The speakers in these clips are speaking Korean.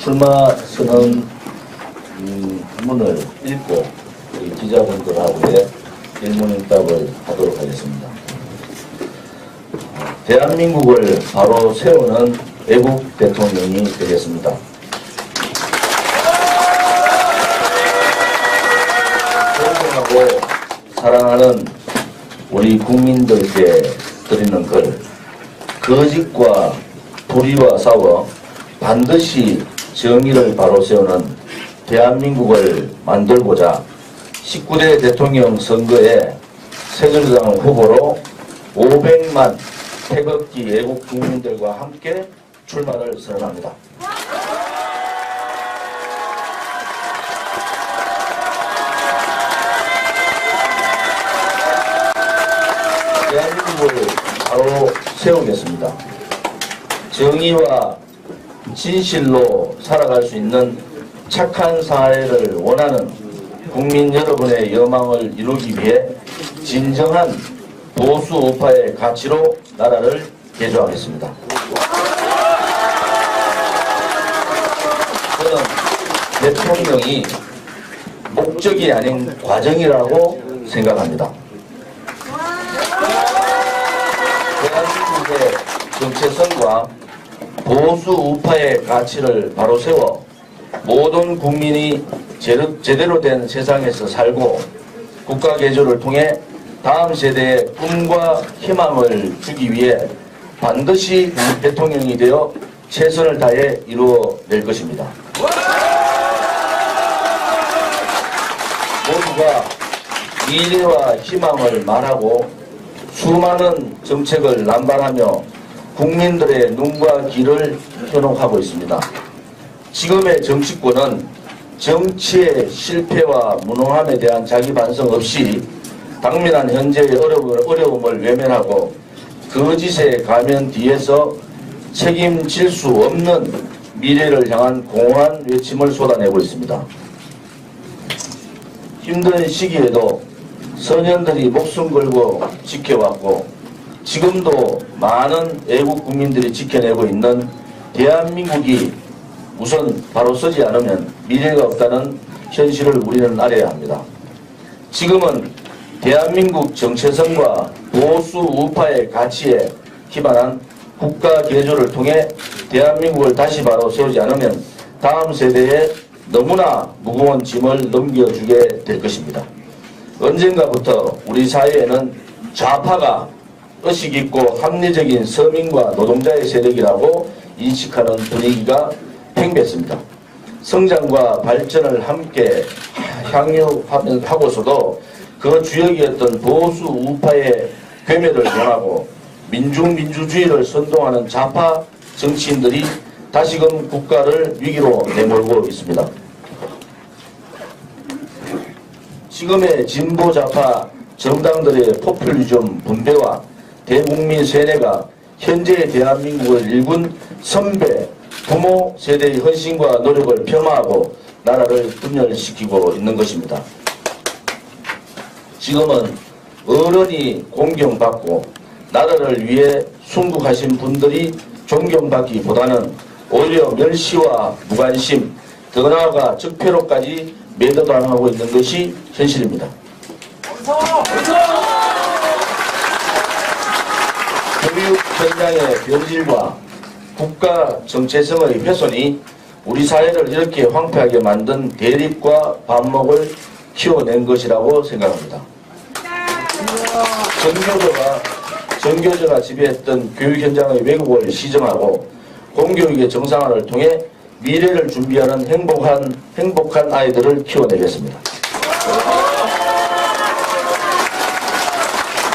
출마 선언 문을 읽고 우리 기자분들하고의 질문응답을 하도록 하겠습니다. 대한민국을 바로 세우는 애국 대통령이 되겠습니다. 존경하고 사랑하는 우리 국민들께 드리는 글, 거짓과 불의와 싸워 반드시 정의를 바로 세우는 대한민국을 만들고자 19대 대통령 선거에 새누리당 후보로 500만 태극기 애국 국민들과 함께 출마를 선언합니다. 대한민국을 바로 세우겠습니다. 정의와 진실로 살아갈 수 있는 착한 사회를 원하는 국민 여러분의 여망을 이루기 위해 진정한 보수 우파의 가치로 나라를 개조하겠습니다. 저는 대통령이 목적이 아닌 과정이라고 생각합니다. 대한민국의 정체성과 보수 우파의 가치를 바로 세워 모든 국민이 제대로 된 세상에서 살고 국가 개조를 통해 다음 세대의 꿈과 희망을 주기 위해 반드시 대통령이 되어 최선을 다해 이루어낼 것입니다. 모두가 미래와 희망을 말하고 수많은 정책을 남발하며 국민들의 눈과 귀를 현혹하고 있습니다. 지금의 정치권은 정치의 실패와 무능함에 대한 자기 반성 없이 당면한 현재의 어려움을 외면하고 거짓의 가면 뒤에서 책임질 수 없는 미래를 향한 공허한 외침을 쏟아내고 있습니다. 힘든 시기에도 선현들이 목숨 걸고 지켜왔고 지금도 많은 애국 국민들이 지켜내고 있는 대한민국이 우선 바로 서지 않으면 미래가 없다는 현실을 우리는 알아야 합니다. 지금은 대한민국 정체성과 보수 우파의 가치에 기반한 국가 개조를 통해 대한민국을 다시 바로 세우지 않으면 다음 세대에 너무나 무거운 짐을 넘겨주게 될 것입니다. 언젠가부터 우리 사회에는 좌파가 의식 있고 합리적인 서민과 노동자의 세력이라고 인식하는 분위기가 팽배했습니다. 성장과 발전을 함께 향유하고서도 그 주역이었던 보수 우파의 괴멸을 원하고 민중민주주의를 선동하는 좌파 정치인들이 다시금 국가를 위기로 내몰고 있습니다. 지금의 진보 좌파 정당들의 포퓰리즘 분배와 대국민 세뇌가 현재의 대한민국을 일군 선배, 부모 세대의 헌신과 노력을 폄하하고 나라를 분열시키고 있는 것입니다. 지금은 어른이 공경받고 나라를 위해 순국하신 분들이 존경받기보다는 오히려 멸시와 무관심, 더 나아가 적폐로까지 매도당하고 있는 것이 현실입니다. 교육 현장의 변질과 국가 정체성의 훼손이 우리 사회를 이렇게 황폐하게 만든 대립과 반목을 키워낸 것이라고 생각합니다. 전교조가 지배했던 교육 현장의 왜곡을 시정하고 공교육의 정상화를 통해 미래를 준비하는 행복한 아이들을 키워내겠습니다.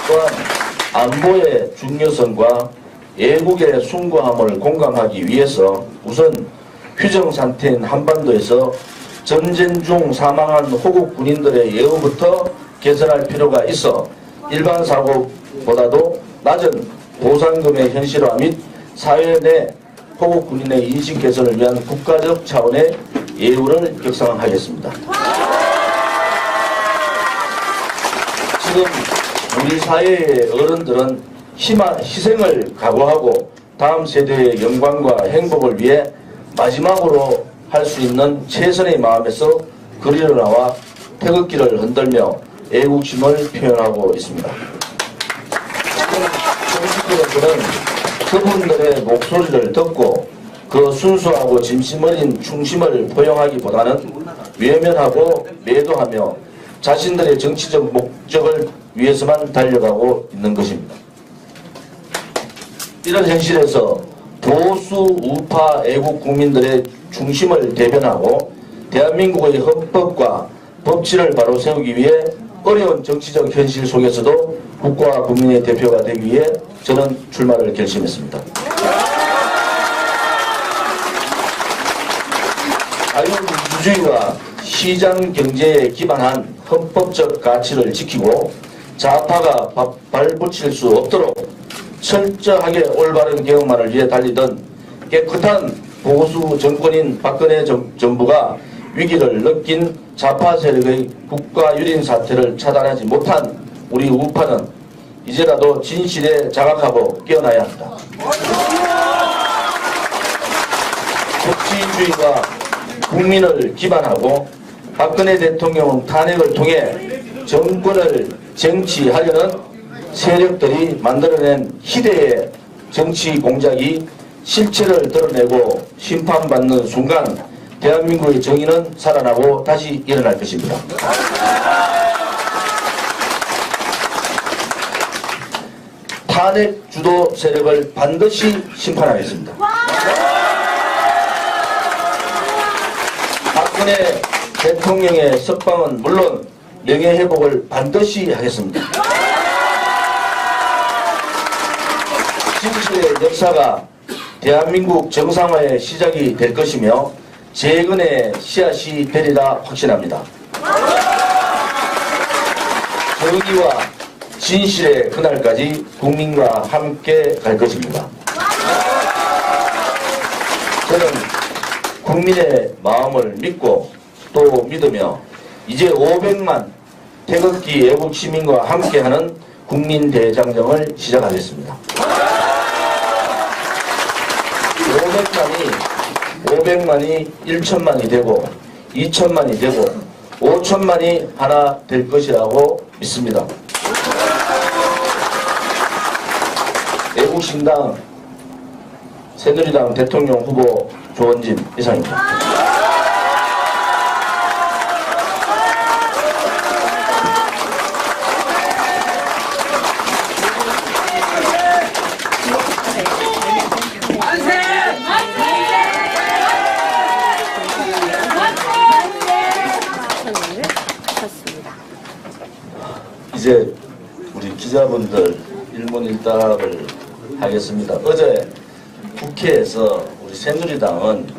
또한 안보의 중요성과 애국의 숭고함을 공감하기 위해서 우선 휴정상태인 한반도에서 전쟁 중 사망한 호국 군인들의 예우부터 개선할 필요가 있어 일반 사고보다도 낮은 보상금의 현실화 및 사회 내 호국 군인의 인식 개선을 위한 국가적 차원의 예우를 격상하겠습니다. 지금 우리 사회의 어른들은 희생을 각오하고 다음 세대의 영광과 행복을 위해 마지막으로 할 수 있는 최선의 마음에서 거리로 나와 태극기를 흔들며 애국심을 표현하고 있습니다. 정치권에서는 그분들의 목소리를 듣고 그 순수하고 진심 어린 충심을 포용하기보다는 외면하고 매도하며 자신들의 정치적 목적을 위해서만 달려가고 있는 것입니다. 이런 현실에서 보수 우파 애국 국민들의 중심을 대변하고 대한민국의 헌법과 법치를 바로 세우기 위해 어려운 정치적 현실 속에서도 국가와 국민의 대표가 되기 위해 저는 출마를 결심했습니다. 자유민주주의와 시장 경제에 기반한 헌법적 가치를 지키고 좌파가 발붙일 수 없도록 철저하게 올바른 개혁만을 위해 달리던 깨끗한 보수 정권인 박근혜 정부가 위기를 느낀 좌파 세력의 국가 유린 사태를 차단하지 못한 우리 우파는 이제라도 진실에 자각하고 깨어나야 합니다. 법치주의가 국민을 기반하고 박근혜 대통령 탄핵을 통해 정권을 쟁취하려는 세력들이 만들어낸 희대의 정치 공작이 실체를 드러내고 심판받는 순간 대한민국의 정의는 살아나고 다시 일어날 것입니다. 탄핵 주도 세력을 반드시 심판하겠습니다. 박근혜 대통령의 석방은 물론 명예회복을 반드시 하겠습니다. 진실의 역사가 대한민국 정상화의 시작이 될 것이며 재건의 씨앗이 되리라 확신합니다. 정의와 진실의 그날까지 국민과 함께 갈 것입니다. 저는 국민의 마음을 믿고 또 믿으며 이제 500만 태극기 애국 시민과 함께하는 국민대장정을 시작하겠습니다. 500만이 1천만이 되고 2천만이 되고 5천만이 하나 될 것이라고 믿습니다. 애국신당 새누리당 대통령 후보 조원진 이상입니다. 이제 우리 기자분들 일문일답을 하겠습니다. 어제 국회에서 우리 새누리당은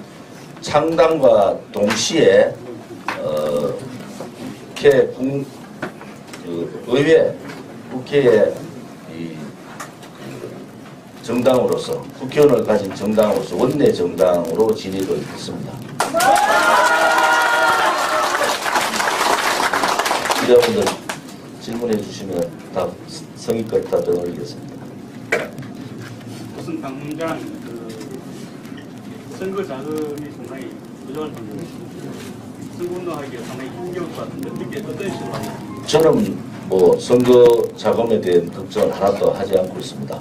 창당과 동시에 의회 국회의 정당으로서 국회의원을 가진 정당으로서 원내 정당으로 진입을 했습니다. 기자분들 질문해 주시면 답 성의껏 답변드리겠습니다. 우선 당장 선거 자금이 상당히 부족한 상황입니다. 선거운동하기에 상당히 힘겨울 것 같은데 어떻게 어떤 식으로 하나요? 저는 뭐 선거 자금에 대한 걱정을 하나도 하지 않고 있습니다.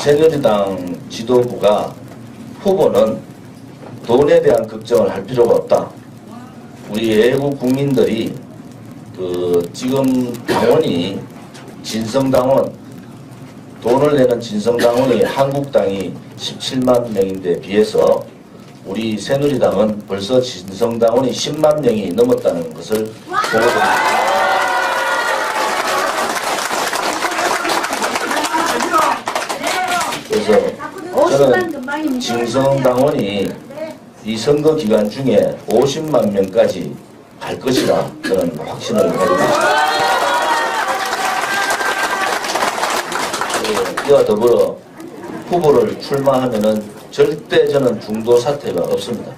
새누리당 지도부가 후보는 돈에 대한 걱정을 할 필요가 없다. 우리 애국 국민들이 지금 당원이 진성당원 돈을 내는 진성당원이 한국당이 17만 명인데 비해서 우리 새누리당은 벌써 진성당원이 10만 명이 넘었다는 것을 보고드립니다. 그래서 저는 진성당원이 이 선거 기간 중에 50만 명까지 갈 것이라 저는 확신을 가지고 있습니다. 이와 더불어 후보를 출마하면은 절대 저는 중도 사태가 없습니다.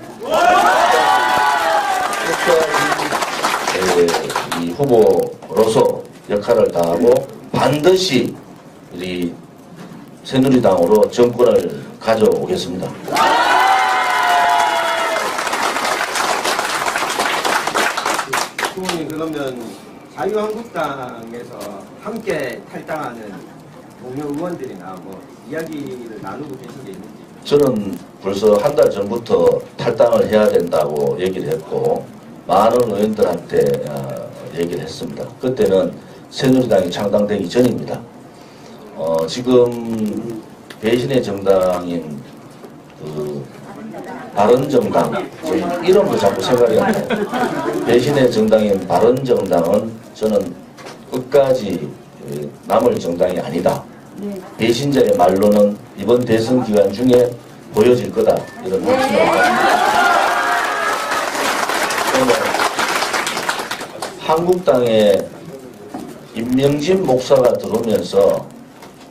이 후보로서 역할을 다하고 반드시 우리 새누리당으로 정권을 가져오겠습니다. 후보님, 그러면 자유한국당에서 함께 탈당하는 동료 의원들이나 뭐 이야기를 나누고 계신 게 있는지? 저는 벌써 한 달 전부터 탈당을 해야 된다고 얘기를 했고 많은 의원들한테 얘기를 했습니다. 그때는 새누리당이 창당되기 전입니다. 지금 배신의 정당인 그 바른정당, 이름도 자꾸 생각이 안 나요. 배신의 정당인 바른정당은 저는 끝까지 남을 정당이 아니다. 배신자의 말로는 이번 대선 기간 중에 보여질 거다. 이런 말씀을 합니다. 한국당에 임명진 목사가 들어오면서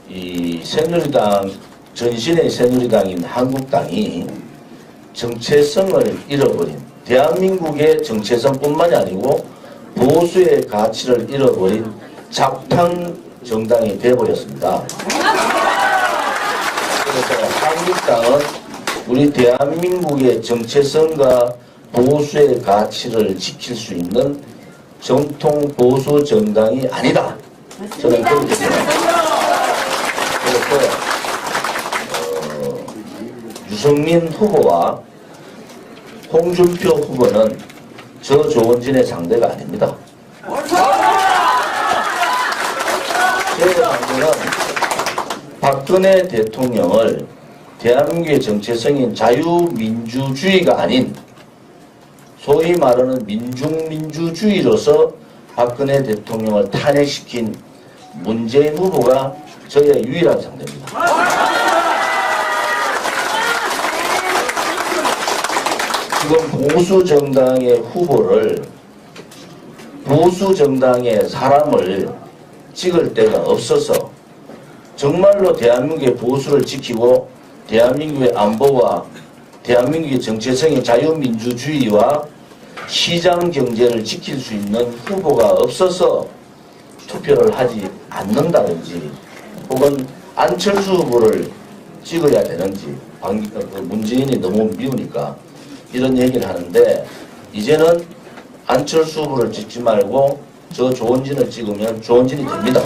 이 새누리당, 전신의 새누리당인 한국당이 정체성을 잃어버린, 대한민국의 정체성뿐만이 아니고 보수의 가치를 잃어버린 잡탕 정당이 되어버렸습니다. 그래서 한국당은 우리 대한민국의 정체성과 보수의 가치를 지킬 수 있는 정통 보수 정당이 아니다. 저는 그렇게 생각합니다. 그래서 유승민 후보와 홍준표 후보는 저 조원진의 상대가 아닙니다. 제 상대는 박근혜 대통령을 대한민국의 정체성인 자유민주주의가 아닌 소위 말하는 민중민주주의로서 박근혜 대통령을 탄핵시킨 문재인 후보가 저의 유일한 상대입니다. 지금 보수정당의 후보를, 보수정당의 사람을 찍을 데가 없어서 정말로 대한민국의 보수를 지키고 대한민국의 안보와 대한민국의 정체성인 자유민주주의와 시장경제를 지킬 수 있는 후보가 없어서 투표를 하지 않는다든지 혹은 안철수 후보를 찍어야 되는지 문재인이 너무 미우니까 이런 얘기를 하는데, 이제는 안철수 후보를 찍지 말고 저 조원진을 찍으면 조원진이 됩니다.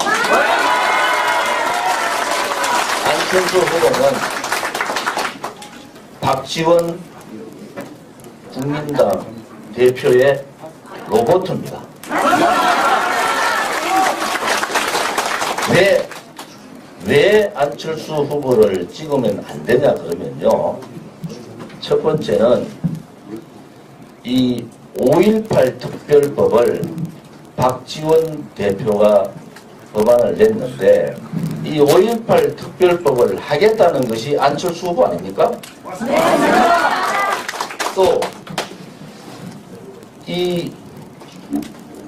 안철수 후보는 박지원 국민당 대표의 로봇입니다. 왜 안철수 후보를 찍으면 안 되냐 그러면요. 첫 번째는 이 5.18 특별법을 박지원 대표가 법안을 냈는데 이 5.18 특별법을 하겠다는 것이 안철수 후보 아닙니까? 또 이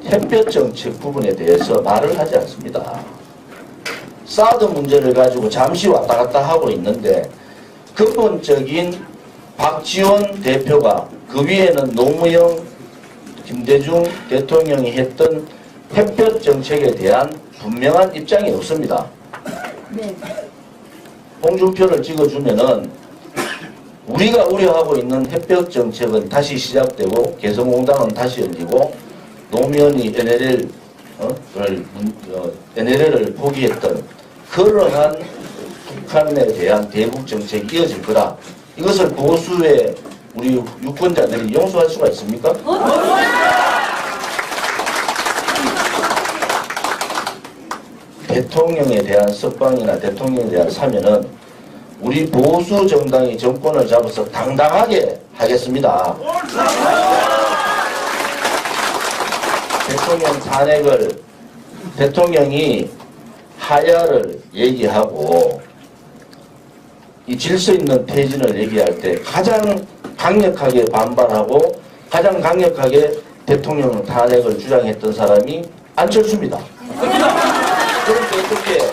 햇볕 정책 부분에 대해서 말을 하지 않습니다. 사드 문제를 가지고 잠시 왔다 갔다 하고 있는데 근본적인 박지원 대표가, 그 위에는 노무현, 김대중 대통령이 했던 햇볕 정책에 대한 분명한 입장이 없습니다. 홍준표를 찍어주면은 우리가 우려하고 있는 햇볕 정책은 다시 시작되고 개성공단은 다시 열리고 노무현이 NLL을 포기했던 그러한 북한에 대한 대북 정책이 이어질 거다. 이것을 보수의 우리 유권자들이 용서할 수가 있습니까? 대통령에 대한 석방이나 대통령에 대한 사면은 우리 보수 정당이 정권을 잡아서 당당하게 하겠습니다. 대통령 탄핵을, 대통령이 하야를 얘기하고 이 질서 있는 퇴진을 얘기할 때 가장 강력하게 반발하고 가장 강력하게 대통령 탄핵을 주장했던 사람이 안철수입니다. 그런데 어떻게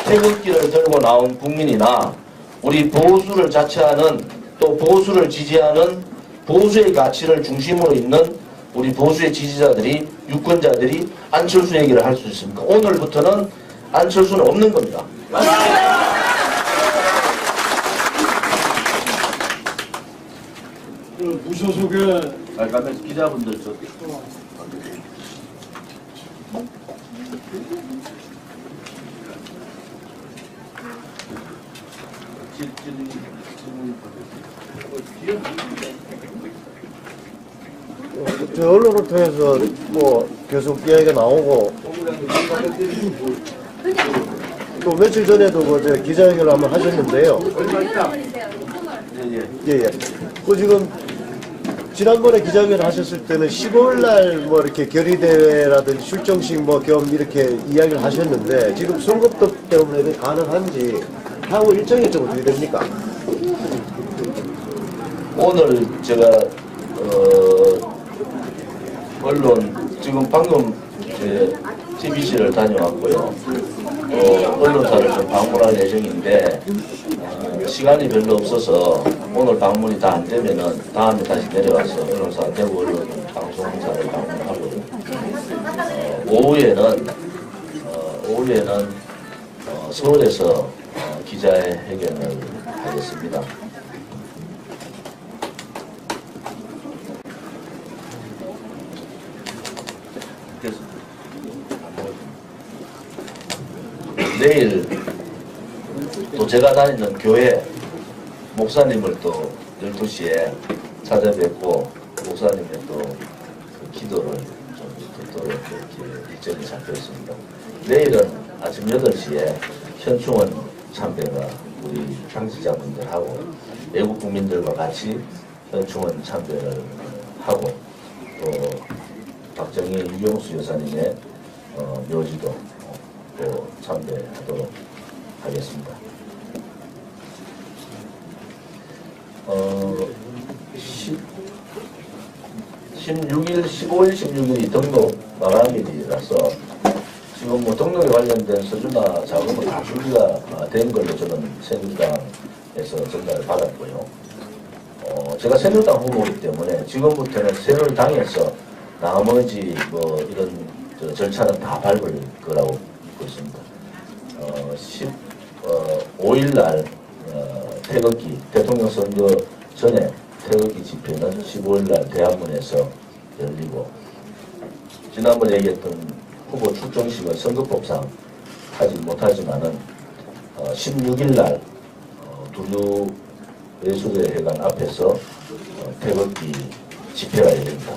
태극기를 들고 나온 국민이나 우리 보수를 자처하는, 또 보수를 지지하는, 보수의 가치를 중심으로 있는 우리 보수의 지지자들이, 유권자들이 안철수 얘기를 할 수 있습니까? 오늘부터는 안철수는 없는 겁니다. 무소속의 잠깐만 기자분들 저 저 언론을 통해서 뭐 계속 이야기가 나오고 또 며칠 전에도 그저 기자회견을 한번 하셨는데요. 예예. 그 지금 지난번에 기자회견 하셨을 때는 15일 날 뭐 이렇게 결의대회라든지 출정식 뭐 겸 이렇게 이야기를 하셨는데 지금 선거법 때문에 가능한지 향후 일정이 좀 어떻게 됩니까? 오늘 제가 언론 지금 방금 TBC를 다녀왔고요. 언론사를 좀 방문할 예정인데 시간이 별로 없어서 오늘 방문이 다 안 되면은 다음에 다시 내려와서 언론사 대구 언론 방송사를 방문하고요. 오후에는 서울에서 기자회견을 하겠습니다. 내일 또 제가 다니는 교회 목사님을 또 12시에 찾아뵙고 목사님의 또그 기도를 좀 듣도록 이렇게 일정이 잡혀 있습니다. 내일은 아침 8시에 현충원 참배가 우리 당직자분들하고 외국 국민들과 같이 현충원 참배를 하고 또 박정희 유경수 여사님의 묘지도 또 참배하도록 하겠습니다. 16일, 15일, 16일이 등록 마감일이라서 지금 뭐 등록에 관련된 서류나 자금은 다 준비가 된 걸로 저는 새누리당에서 전달을 받았고요. 제가 새누리당 후보이기 때문에 지금부터는 새누리당에서 나머지 뭐 이런 절차는 다 밟을 거라고 믿고 있습니다. 5일날 태극기 대통령 선거 전에 태극기 집회는 15일날 대한문에서 열리고 지난번에 얘기했던 후보 출정식은 선거법상 하지 못하지만은 16일날 두류 예술회관 앞에서 태극기 집회가 열립니다.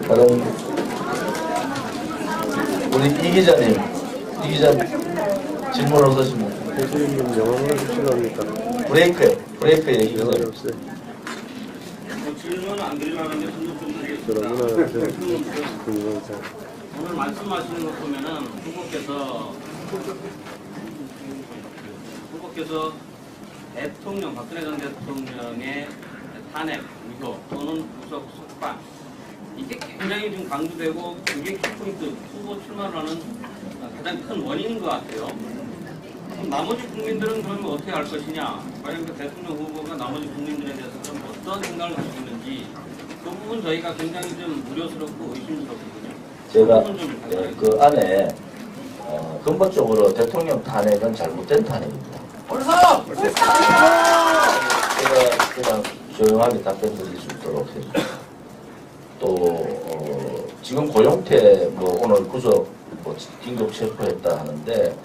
다른 우리 이 기자님 질문 없으십니까? 대표님 영어를 필요합니까? 브레이크 얘기 좀 영어는 없어요. 질문 안 드리려는데 질문 좀 그러구나. 드리겠습니다. 오늘 말씀하시는 거 보면은 후보께서 대통령 박근혜 전 대통령의 탄핵, 위조 또는 구속 석방 이게 굉장히 지금 강조되고 이게 키포인트 후보 출마를 하는 가장 큰 원인인 것 같아요. 나머지 국민들은 그러면 어떻게 할 것이냐? 과연 그 대통령 후보가 나머지 국민들에 대해서 좀 어떤 생각을 가지고 있는지 그 부분 저희가 굉장히 좀 우려스럽고 의심스럽거든요. 제가 그 부분 좀 그 안에 근본적으로 대통령 탄핵은 잘못된 탄핵입니다. 제가 그냥 조용하게 답변 드릴 수 있도록 해주세요. 또 지금 고용태 뭐 오늘 구속 뭐 긴급 체포했다 하는데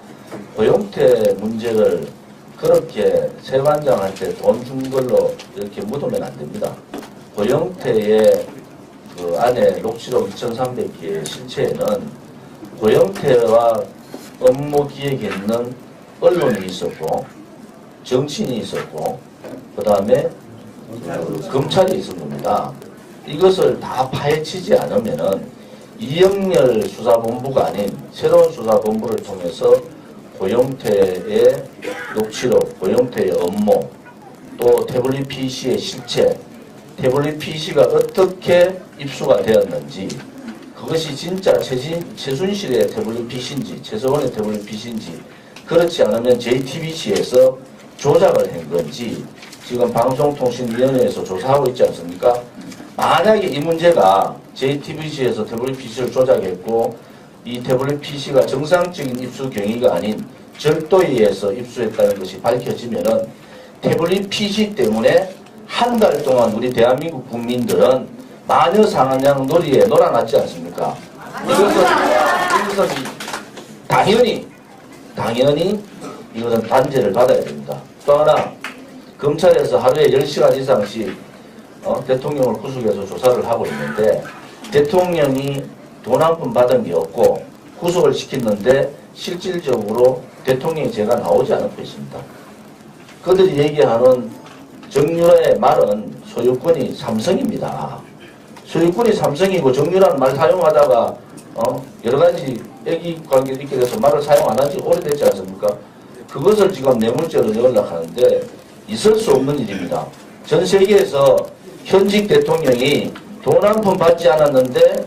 고용태 문제를 그렇게 세관장한테 돈 준 걸로 이렇게 묻으면 안 됩니다. 고용태의 그 안에 녹취록 2,300개의 실체에는 고용태와 업무 기획에 있는 언론이 있었고 정치인이 있었고 그 다음에 검찰이 있은 겁니다. 이것을 다 파헤치지 않으면은 이영렬 수사본부가 아닌 새로운 수사본부를 통해서 고용태의 녹취록, 고용태의 업무, 또 태블릿 PC의 실체, 태블릿 PC가 어떻게 입수가 되었는지, 그것이 진짜 최순실의 태블릿 PC인지, 최서원의 태블릿 PC인지, 그렇지 않으면 JTBC에서 조작을 한 건지, 지금 방송통신위원회에서 조사하고 있지 않습니까? 만약에 이 문제가 JTBC에서 태블릿 PC를 조작했고 이 태블릿 PC가 정상적인 입수 경위가 아닌 절도에 의해서 입수했다는 것이 밝혀지면은 태블릿 PC 때문에 한 달 동안 우리 대한민국 국민들은 마녀 사냥 놀이에 놀아났지 않습니까? 이것은 당연히 이것은 단죄를 받아야 됩니다. 또 하나 검찰에서 하루에 10시간 이상씩 대통령을 구속해서 조사를 하고 있는데 대통령이 돈 한 푼 받은 게 없고 구속을 시켰는데 실질적으로 대통령의 죄가 나오지 않고 있습니다. 그들이 얘기하는 정유라의 말은 소유권이 삼성입니다. 소유권이 삼성이고 정유라는 말 사용하다가 여러 가지 애기 관계를 있게 돼서 말을 사용 안 한 지 오래됐지 않습니까? 그것을 지금 뇌물죄로 넣으려고 하는데 있을 수 없는 일입니다. 전 세계에서 현직 대통령이 돈 한 푼 받지 않았는데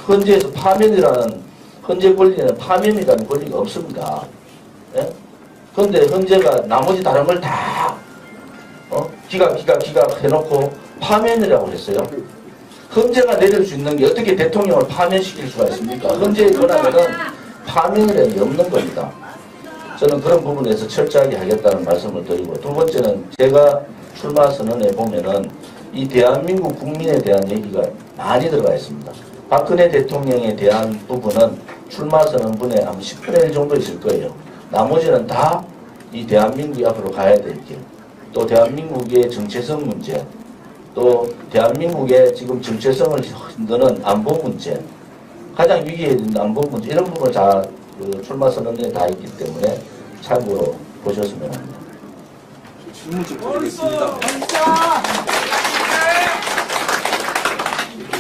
헌재에서 파면이라는 헌재 권리는 파면이라는 권리가 없습니다. 그런데 헌재가 나머지 다른 걸 다 기각 해놓고 파면이라고 했어요. 헌재가 내릴 수 있는 게 어떻게 대통령을 파면시킬 수가 있습니까? 헌재에 권하면은 파면이라는 게 없는 겁니다. 저는 그런 부분에서 철저하게 하겠다는 말씀을 드리고, 두 번째는 제가 출마 선언에 보면은 이 대한민국 국민에 대한 얘기가 많이 들어가 있습니다. 박근혜 대통령에 대한 부분은 출마 선언문에 아마 10분의 1 정도 있을 거예요. 나머지는 다 이 대한민국이 앞으로 가야 될 길, 또 대한민국의 정체성 문제, 또 대한민국의 지금 정체성을 흔드는 안보 문제, 가장 위기에 있는 안보 문제, 이런 부분을 다 출마 선언에 다 있기 때문에 참고로 보셨으면 합니다. 질문 좀 드리겠습니다.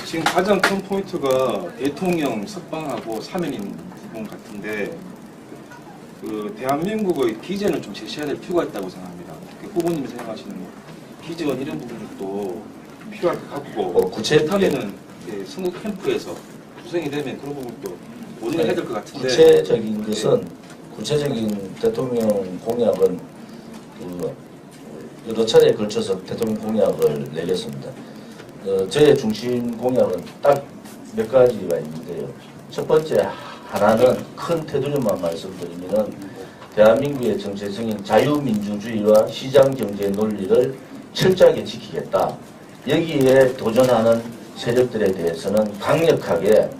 지금 가장 큰 포인트가 대통령 석방하고 사면인 부분 같은데, 그 대한민국의 비전을 좀 제시해야 될 필요가 있다고 생각합니다. 후보님이 생각하시는 비전 이런 부분도 필요할 것 같고, 그렇다면은 선거 캠프에서 구성이 되면 그런 부분도 논의해야 될 것 같은데, 구체적인 것은 구체적인 대통령 공약은 여러 차례에 걸쳐서 대통령 공약을 내겠습니다. 저의 중심 공약은 딱 몇 가지가 있는데요. 첫 번째 하나는 큰 테두리만 말씀드리면은 대한민국의 정체성인 자유민주주의와 시장경제 논리를 철저하게 지키겠다. 여기에 도전하는 세력들에 대해서는 강력하게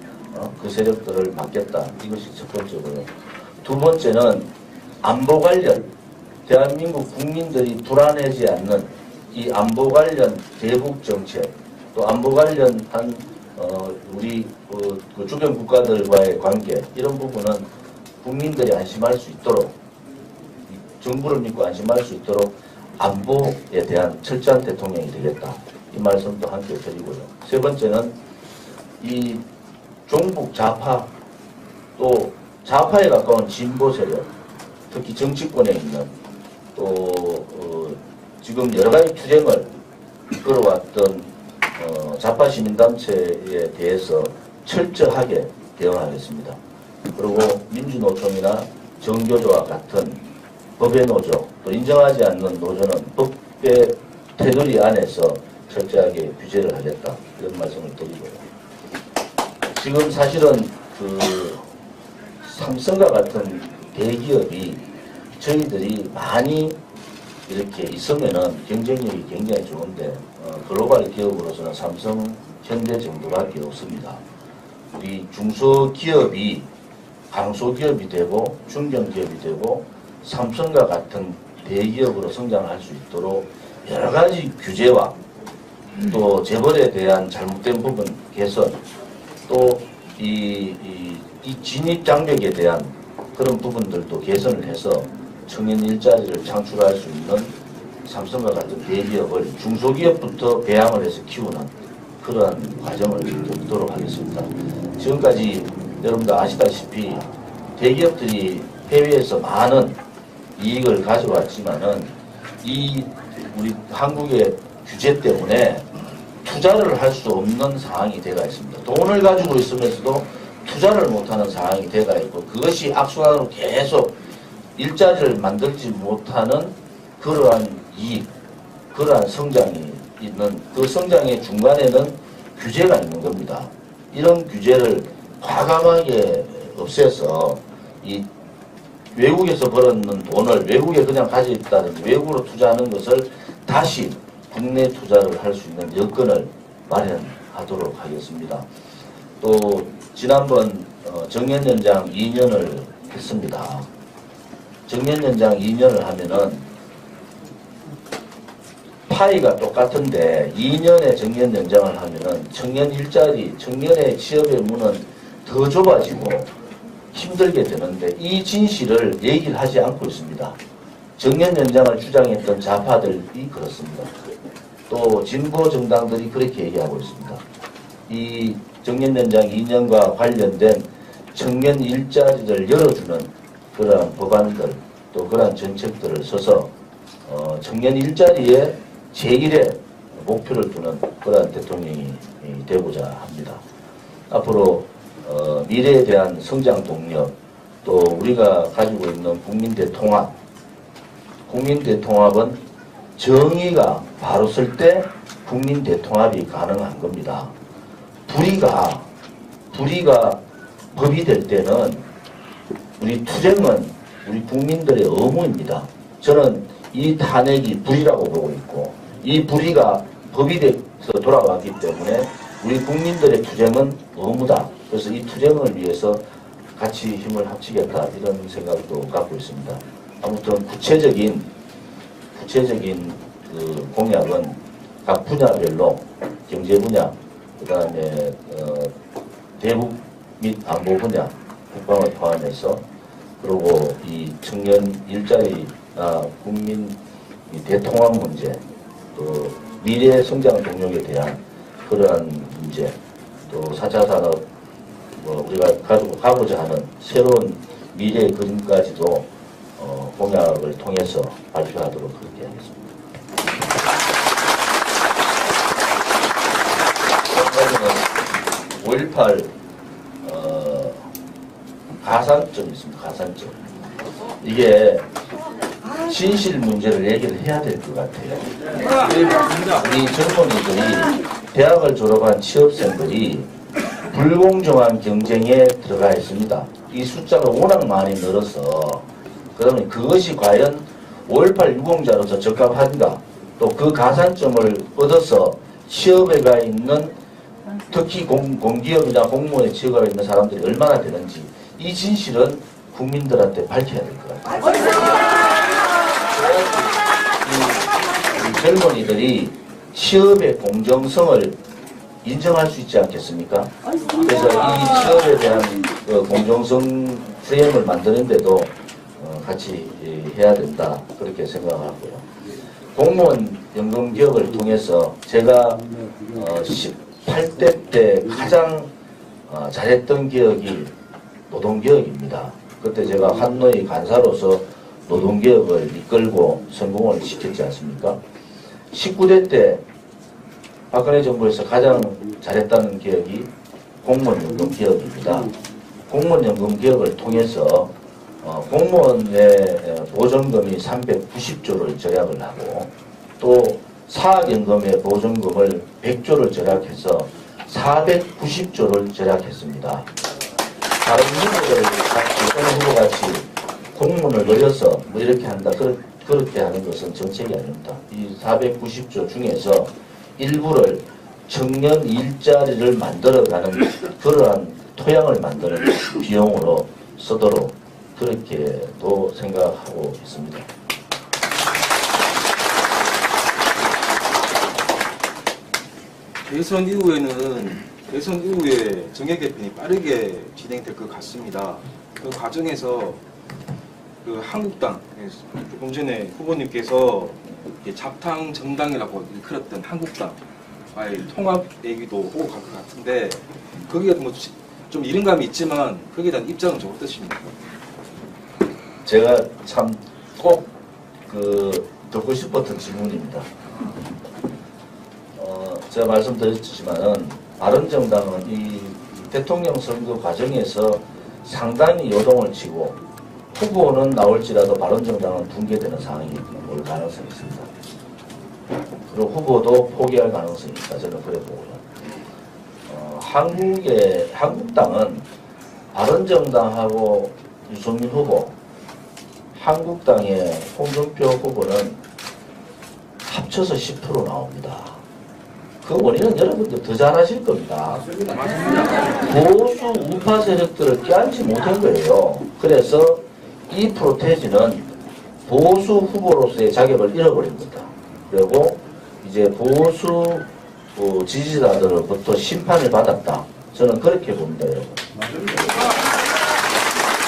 그 세력들을 막겠다. 이것이 첫 번째고요. 두 번째는 안보 관련, 대한민국 국민들이 불안해지 않는 이 안보 관련 대북 정책, 또 안보 관련한 우리 그 주변 국가들과의 관계, 이런 부분은 국민들이 안심할 수 있도록, 정부를 믿고 안심할 수 있도록 안보에 대한 철저한 대통령이 되겠다. 이 말씀도 함께 드리고요. 세 번째는 이 종북 좌파, 또 좌파에 가까운 진보 세력, 특히 정치권에 있는 또 지금 여러 가지 투쟁을 이끌어왔던 좌파 시민단체에 대해서 철저하게 대응하겠습니다. 그리고 민주노총이나 정교조와 같은 법의 노조, 또 인정하지 않는 노조는 법의 테두리 안에서 철저하게 규제를 하겠다. 이런 말씀을 드리고요. 지금 사실은 그 삼성과 같은 대기업이 저희들이 많이 이렇게 있으면은 경쟁력이 굉장히 좋은데 글로벌 기업으로서는 삼성, 현대 정도밖에 없습니다. 우리 중소기업이 강소기업이 되고 중견기업이 되고 삼성과 같은 대기업으로 성장할 수 있도록 여러 가지 규제와 또 재벌에 대한 잘못된 부분 개선, 또 이 진입 장벽에 대한 그런 부분들도 개선을 해서 청년 일자리를 창출할 수 있는 삼성과 같은 대기업을 중소기업부터 배양을 해서 키우는 그러한 과정을 겪도록 하겠습니다. 지금까지 여러분들 아시다시피 대기업들이 해외에서 많은 이익을 가져왔지만은 이 우리 한국의 규제 때문에 투자를 할 수 없는 상황이 되어 있습니다. 돈을 가지고 있으면서도 투자를 못하는 상황이 되어 있고, 그것이 악순환으로 계속 일자리를 만들지 못하는 그러한 이익, 그러한 성장이 있는 그 성장의 중간에는 규제가 있는 겁니다. 이런 규제를 과감하게 없애서 이 외국에서 벌었는 돈을 외국에 그냥 가져있다든지 외국으로 투자하는 것을 다시 국내 투자를 할 수 있는 여건을 마련하도록 하겠습니다. 또 지난번 정년연장 2년을 했습니다. 정년연장 2년을 하면은 파이가 똑같은데 2년의 정년연장을 하면은 청년 일자리, 청년의 취업의 문은 더 좁아지고 힘들게 되는데 이 진실을 얘기를 하지 않고 있습니다. 정년연장을 주장했던 좌파들이 그렇습니다. 또 진보 정당들이 그렇게 얘기하고 있습니다. 이 정년연장 2년과 관련된 청년 일자리를 열어주는 그러한 법안들 또 그러한 정책들을 써서 청년 일자리에 제1의 목표를 두는 그러한 대통령이 되고자 합니다. 앞으로 미래에 대한 성장 동력 또 우리가 가지고 있는 국민대 통합 국민대 통합은 정의가 바로 설 때 국민대 통합이 가능한 겁니다. 불의가 법이 될 때는 우리 투쟁은 우리 국민들의 의무입니다. 저는 이 탄핵이 불의라고 보고 있고 이 불의가 법이 돼서 돌아왔기 때문에 우리 국민들의 투쟁은 의무다. 그래서 이 투쟁을 위해서 같이 힘을 합치겠다 이런 생각도 갖고 있습니다. 아무튼 구체적인 그 공약은 각 분야별로 경제 분야, 그 다음에 대북 및 안보 분야, 국방을 포함해서 그리고 이 청년 일자리나 국민 대통합 문제, 또 미래 성장 동력에 대한 그러한 문제, 또 4차 산업 우리가 가고자 하는 새로운 미래의 그림까지도 공약을 통해서 발표하도록 그렇게 하겠습니다. 5.18 가산점이 있습니다. 가산점. 이게 진실 문제를 얘기를 해야 될 것 같아요. 우리 젊은이들이 대학을 졸업한 취업생들이 불공정한 경쟁에 들어가 있습니다. 이 숫자가 워낙 많이 늘어서 그러면 그것이 과연 5.18 유공자로서 적합한가? 또 그 가산점을 얻어서 취업에 가 있는 특히 공기업이나 공무원에 취업가 있는 사람들이 얼마나 되는지 이 진실은 국민들한테 밝혀야 될 것 같아요. 이 젊은이들이 취업의 공정성을 인정할 수 있지 않겠습니까? 그래서 이 취업에 대한 그 공정성 프레임을 만드는데도 같이 해야 된다 그렇게 생각하고요. 공무원 연금 개혁을 통해서 제가 18대 때 가장 잘했던 개혁이 노동개혁입니다. 그때 제가 한노위 간사로서 노동개혁을 이끌고 성공을 시켰지 않습니까? 19대 때 박근혜 정부에서 가장 잘했다는 개혁이 공무원연금 개혁입니다. 공무원연금 개혁을 통해서 공무원의 보전금이 390조를 절약을 하고 또 사학연금의 보전금을 100조를 절약해서 490조를 절약했습니다. 다른 후보같이 공무원을 늘려서 뭐 이렇게 한다 그렇게 하는 것은 정책이 아닙니다. 이 490조 중에서 일부를 청년 일자리를 만들어가는 그러한 토양을 만드는 비용으로 쓰도록 그렇게도 생각하고 있습니다. 대선 이후에 정계 개편이 빠르게 진행될 것 같습니다. 그 과정에서 그 한국당, 조금 전에 후보님께서 잡탕 정당이라고 일컬었던 한국당과의 통합 얘기도 오고 갈 것 같은데 거기에 뭐 좀 이른감이 있지만 거기에 대한 입장은 좀 어떠십니까? 제가 참 꼭 듣고 싶었던 질문입니다. 제가 말씀드렸지만은 바른정당은 이 대통령 선거 과정에서 상당히 요동을 치고 후보는 나올지라도 바른정당은 붕괴되는 상황이 올 가능성이 있습니다. 후보도 포기할 가능성이 있다. 저는 그래 보고요. 한국당은 바른정당하고 유승민 후보, 한국당의 홍준표 후보는 합쳐서 10% 나옵니다. 그 원인은 여러분들 더 잘 아실 겁니다. 보수 우파 세력들을 껴안지 못한 거예요. 그래서 이 프로테지는 보수 후보로서의 자격을 잃어버린 겁니다. 그리고 이제 보수 지지자들로부터 심판을 받았다. 저는 그렇게 봅니다, 여러분.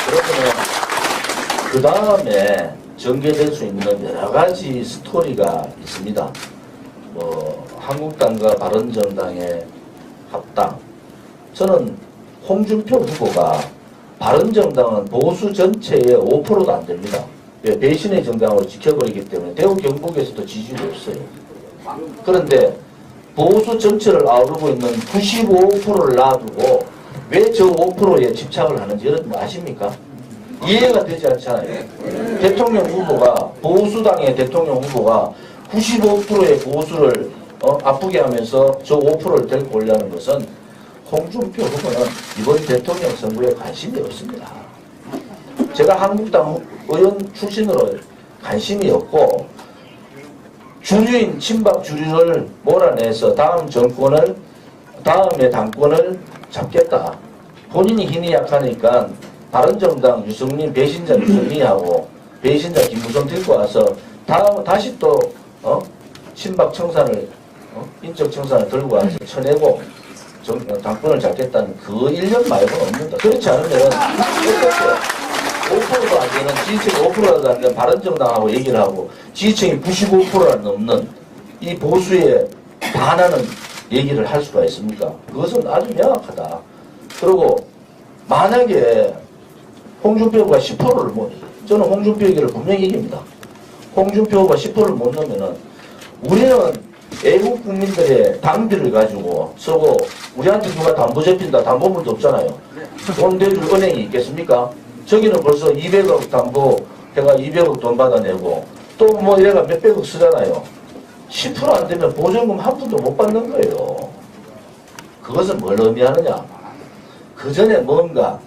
그러면 그 다음에 전개될 수 있는 여러 가지 스토리가 있습니다. 한국당과 바른정당의 합당. 저는 홍준표 후보가 바른정당은 보수 전체의 5%도 안 됩니다. 배신의 정당으로 지켜버리기 때문에 대구 경북에서도 지지율이 없어요. 그런데 보수 전체를 아우르고 있는 95%를 놔두고 왜 저 5%에 집착을 하는지 여러분 아십니까? 이해가 되지 않잖아요. 대통령 후보가, 보수당의 대통령 후보가 95%의 보수를 아프게 하면서 저 5%를 데리고 오려는 것은 홍준표 후보는 이번 대통령 선거에 관심이 없습니다. 제가 한국당 의원 출신으로 관심이 없고 주류인 친박 주류를 몰아내서 다음의 당권을 잡겠다. 본인이 힘이 약하니까 바른정당 유승민, 배신자 유승민하고 배신자 김무성 들고 와서 다시 또 친박 청산을 인적 청산을 들고 와서 쳐내고 당권을 잡겠다는 그 일념 말고는 없는다. 그렇지 않으면 어떻게 5%도 안 되는 지지층이 5%라도 안 되는 바른정당하고 얘기를 하고 지지층이 95%가 넘는 이 보수에 반하는 얘기를 할 수가 있습니까? 그것은 아주 명확하다. 그리고 만약에 홍준표 후보가 10%를 저는 홍준표 얘기를 분명히 얘기합니다. 홍준표 후보가 10%를 못 넣으면은 우리는 애국 국민들의 당비를 가지고 서고 우리한테 누가 담보 잡힌다 담보물도 없잖아요. 돈 대줄 은행이 있겠습니까? 저기는 벌써 200억 담보 해가 200억 돈 받아내고 또 뭐 이래가 몇백억 쓰잖아요. 10% 안 되면 보증금 한 푼도 못 받는 거예요. 그것은 뭘 의미하느냐? 그 전에 뭔가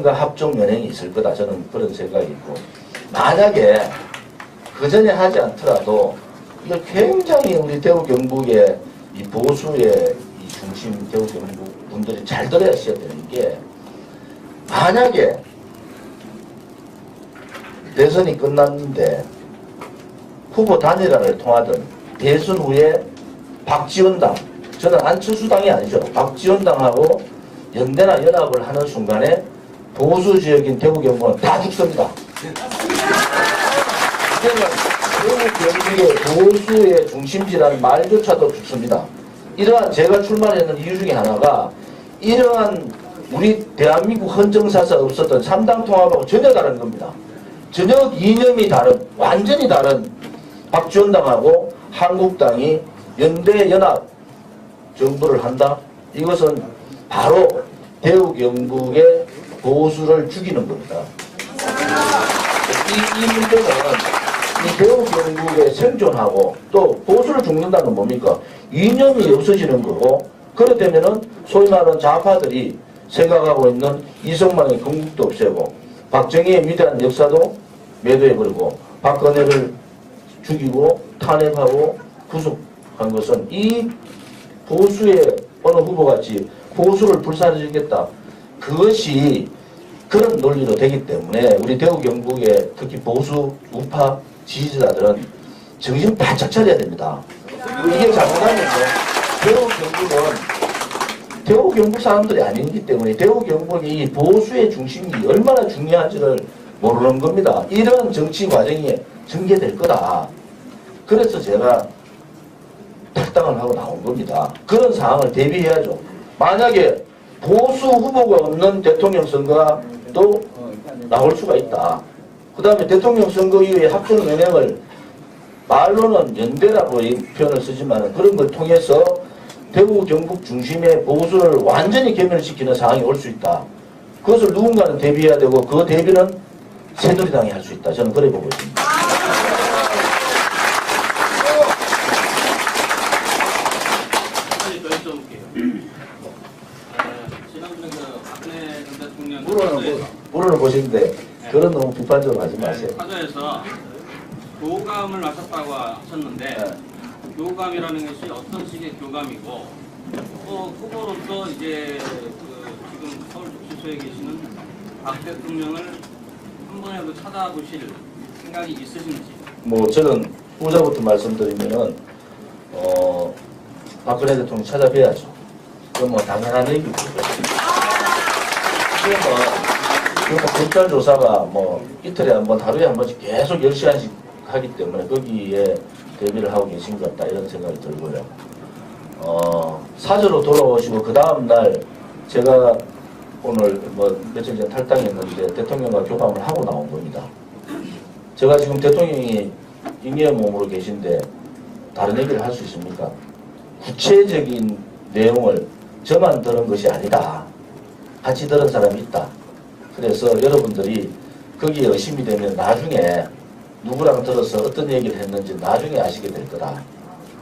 합종 연행이 있을 거다. 저는 그런 생각이 있고 만약에 그 전에 하지 않더라도 이거 굉장히 우리 대구 경북의 이 보수의 이 중심 대구 경북 분들이 잘 들어야셔야 되는 게 만약에 대선이 끝났는데 후보 단일화를 통하든 대선 후에 박지원당, 저는 안철수당이 아니죠. 박지원당하고 연대나 연합을 하는 순간에 보수 지역인 대구 경북은 다 죽습니다. 대구 경북의 보수의 중심지라는 말조차도 죽습니다. 이러한 제가 출마했는 이유 중에 하나가 이러한 우리 대한민국 헌정사상 없었던 3당 통합하고 전혀 다른 겁니다. 전혀 이념이 다른, 완전히 다른 박지원당하고 한국당이 연대 연합 정부를 한다? 이것은 바로 대구 경북의 보수를 죽이는 겁니다. 이 문제는 이 대구 경북의 생존하고 또 보수를 죽는다는 건 뭡니까? 이념이 없어지는 거고 그렇다면은 소위 말하는 좌파들이 생각하고 있는 이승만의 건국도 없애고 박정희의 위대한 역사도 매도해버리고 박근혜를 죽이고 탄핵하고 구속한 것은 이 보수의 어느 후보같이 보수를 불사르겠다. 그것이 그런 논리로 되기 때문에 우리 대구 경북의 특히 보수 우파 지지자들은 정신 바짝 차려야 됩니다. 이게 잘못하면서 대구 경북 사람들이 아니기 때문에 대구 경북이 이 보수의 중심이 얼마나 중요한지를 모르는 겁니다. 이런 정치 과정이 전개될 거다. 그래서 제가 탈당을 하고 나온 겁니다. 그런 상황을 대비해야죠. 만약에 보수 후보가 없는 대통령 선거가 또 나올 수가 있다. 그 다음에 대통령 선거 이후에 합종 연행을 말로는 연대라고 이 표현을 쓰지만 그런 걸 통해서 대구 경북 중심의 보수를 완전히 괴멸시키는 상황이 올 수 있다. 그것을 누군가는 대비해야 되고 그 대비는 새누리당이 할 수 있다. 저는 그래 보고 있습니다. 보시는데 그런 너무 비판적으로 하지 마세요. 사저에서 교감을 하셨다고 하셨는데 네. 교감이라는 것이 어떤 식의 교감이고 후보로서 이제 지금 서울특수처에 계시는 박 대통령을 한 번이라도 찾아보실 생각이 있으신지. 뭐 저는 후자부터 말씀드리면은 박근혜 대통령 찾아뵈야죠. 그건 뭐 당연한 얘기고요. 지금 검찰 조사가 뭐 이틀에 한 번, 하루에 한 번씩 계속 10시간씩 하기 때문에 거기에 대비를 하고 계신 것 같다 이런 생각이 들고요. 사저로 돌아오시고 그 다음 날 제가 오늘 뭐 며칠 전 탈당했는데 대통령과 교감을 하고 나온 겁니다. 제가 지금 대통령이 잉여의 몸으로 계신데 다른 얘기를 할 수 있습니까? 구체적인 내용을 저만 들은 것이 아니다. 같이 들은 사람이 있다. 그래서 여러분들이 거기에 의심이 되면 나중에 누구랑 들어서 어떤 얘기를 했는지 나중에 아시게 될 거다.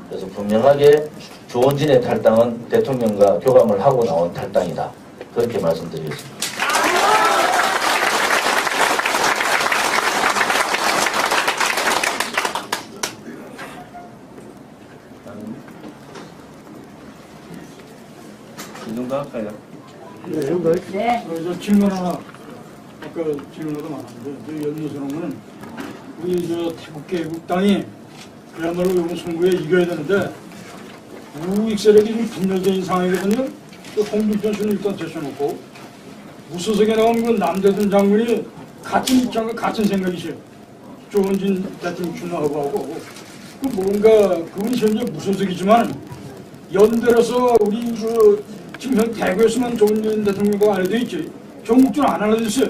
그래서 분명하게 조원진의 탈당은 대통령과 교감을 하고 나온 탈당이다. 그렇게 말씀드리겠습니다. 이 정도 할까요? 네, 이런 거 저 질문 하나, 아까 질문도 많았는데, 연무스러운 우리 태국 개국당이 그야말로 이번 선거에 이겨야 되는데, 우익 세력이 좀 분열된 상황이거든요. 홍준표 씨는 일단 제쳐놓고, 무소속에 나온 그 남대준 장군이 같은 입장과 같은 생각이세요. 조원진 대통령 출마하고 하고, 뭔가 그분이 현재 무소속이지만, 연대로서 우리 지금 현 대구에서만 조원진 대통령과 알려져 있지 경북도는 안 알려져 있어요.